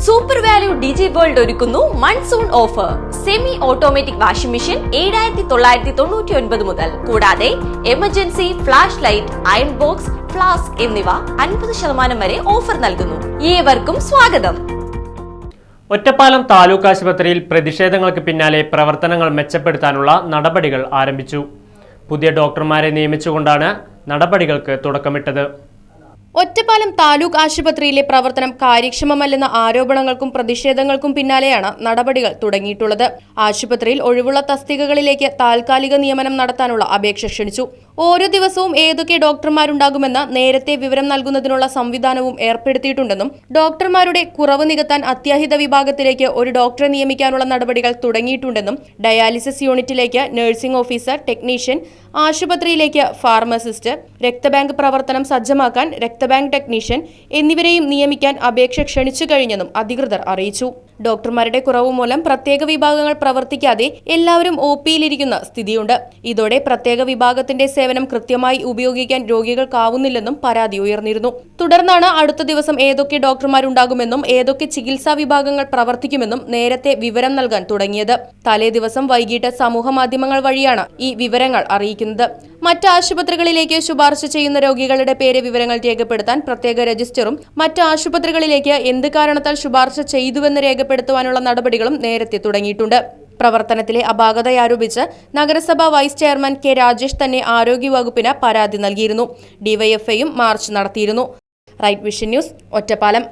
Super value ഡിജി world ഒരുക്കുന്നു monsoon offer. Semi automatic washing machine 7,999 മുതൽ. കൂടാതെ emergency flash light, iron box, flask എന്നിവ 50% വരെ ഓഫർ നൽകുന്നു. ഏവർക്കും സ്വാഗതം. ഒറ്റപ്പാലം താലൂക്ക് ആശുപത്രിയിൽ പ്രതിഷേധങ്ങൾക്ക് പിന്നാലെ പ്രവർത്തനങ്ങൾ മെച്ചപ്പെടുത്താനുള്ള നടപടികൾ ആരംഭിച്ചു. പുതിയ ഡോക്ടർമാരെ നിയമിച്ചുകൊണ്ടാണ് നടപടികൾക്ക് തുടക്കമിട്ടത്. ഒറ്റപ്പാലം താലൂക്ക് ആശുപത്രിയിലെ പ്രവർത്തനം കാര്യക്ഷമമല്ലെന്ന ആരോപണങ്ങൾക്കും പ്രതിഷേധങ്ങൾക്കും പിന്നാലെയാണ് നടപടികൾ തുടങ്ങിയിട്ടുള്ളത്. ആശുപത്രിയിൽ ഒഴിവുള്ള തസ്തികകളിലേക്ക് താൽക്കാലിക നിയമനം നടത്താനുള്ള അപേക്ഷ ക്ഷണിച്ചു. ഓരോ ദിവസവും ഏതൊക്കെ ഡോക്ടർമാരുണ്ടാകുമെന്ന് നേരത്തെ വിവരം നൽകുന്നതിനുള്ള സംവിധാനവും ഏർപ്പെടുത്തിയിട്ടുണ്ടെന്നും ഡോക്ടർമാരുടെ കുറവ് നികത്താൻ അത്യാഹിത വിഭാഗത്തിലേക്ക് ഒരു ഡോക്ടറെ നിയമിക്കാനുള്ള നടപടികൾ തുടങ്ങിയിട്ടുണ്ടെന്നും ഡയാലിസിസ് യൂണിറ്റിലേക്ക് നഴ്സിംഗ് ഓഫീസർ, ടെക്നീഷ്യൻ, ആശുപത്രിയിലേക്ക് ഫാർമസിസ്റ്റ്, രക്തബാങ്ക് പ്രവർത്തനം സജ്ജമാക്കാൻ രക്തബാങ്ക് ടെക്നീഷ്യൻ എന്നിവരെയും നിയമിക്കാൻ അപേക്ഷ ക്ഷണിച്ചു കഴിഞ്ഞെന്നും അധികൃതർ അറിയിച്ചു. ഡോക്ടർമാരുടെ കുറവ് മൂലം പ്രത്യേക വിഭാഗങ്ങൾ പ്രവർത്തിക്കാതെ എല്ലാവരും OPയിലിരിക്കുന്ന സ്ഥിതിയുണ്ട്. ഇതോടെ പ്രത്യേക വിഭാഗത്തിന്റെ സേവനം കൃത്യമായി ഉപയോഗിക്കാൻ രോഗികൾക്കാവുന്നില്ലെന്നും പരാതി ഉയർന്നിരുന്നു. തുടർന്നാണ് അടുത്ത ദിവസം ഏതൊക്കെ ഡോക്ടർമാരുണ്ടാകുമെന്നും ഏതൊക്കെ ചികിത്സാ വിഭാഗങ്ങൾ പ്രവർത്തിക്കുമെന്നും നേരത്തെ വിവരം നൽകാൻ തുടങ്ങിയത്. തലേ ദിവസം വൈകിട്ട് സമൂഹ മാധ്യമങ്ങൾ വഴിയാണ് ഈ വിവരങ്ങൾ അറിയിക്കുന്നത്. മറ്റ് ആശുപത്രികളിലേക്ക് ശുപാർശ ചെയ്യുന്ന രോഗികളുടെ പേര് വിവരങ്ങൾ രേഖപ്പെടുത്താൻ പ്രത്യേക രജിസ്റ്ററും മറ്റ് ആശുപത്രികളിലേക്ക് എന്ത് കാരണത്താൽ ശുപാർശ ചെയ്തുവെന്ന് രേഖപ്പെടുത്തുവാനുള്ള നടപടികളും നേരത്തെ തുടങ്ങിയിട്ടുണ്ട്. പ്രവർത്തനത്തിലെ അപാകതയാരോപിച്ച് നഗരസഭാ വൈസ് ചെയർമാൻ കെ രാജേഷ് തന്നെ ആരോഗ്യവകുപ്പിന് പരാതി നൽകിയിരുന്നു. ഡിവൈഎഫ്ഐയും മാർച്ച് നടത്തിയിരുന്നു. Right Vision News, Ottapalam.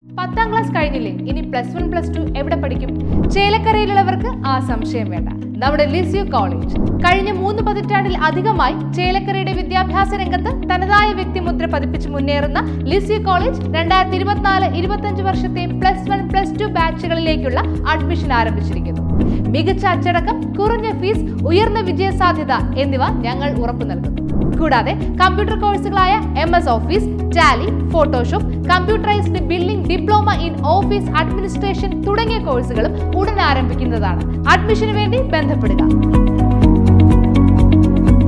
10ാം ക്ലാസ് കഴിഞ്ഞില്ലേ? ഇനി +1, +2 എവിടെ പഠിക്കും? ചേലക്കരയിലുള്ളവർക്ക് ആ സംശയം വേണ്ട. നമ്മുടെ ലിസ്യു കോളേജ് കഴിഞ്ഞ 3 പതിറ്റാണ്ടിൽ അധികമായി ചേലക്കരയുടെ വിദ്യാഭ്യാസ രംഗത്ത് തനതായ വ്യക്തിമുദ്ര പതിപ്പിച്ച് മുന്നേറുന്ന ലിസ്യു കോളേജ് 2024-25 വർഷത്തെ +1, +2 ബാച്ചുകളിലേക്കുള്ള അഡ്മിഷൻ ആരംഭിച്ചിരിക്കുന്നു. മികച്ച അച്ചടക്കം, കുറഞ്ഞ ഫീസ്, ഉയർന്ന വിജയ സാധ്യത എന്നിവ ഞങ്ങൾ ഉറപ്പു നൽകുന്നു. കൂടാതെ കമ്പ്യൂട്ടർ കോഴ്സുകളായ MS office, Tally, Photoshop, computerised billing, diploma in office administration തുടങ്ങിയ കോഴ്സുകളും ഉടൻ ആരംഭിക്കുന്നതാണ്. അഡ്മിഷന് വേണ്ടി ബന്ധപ്പെടുക.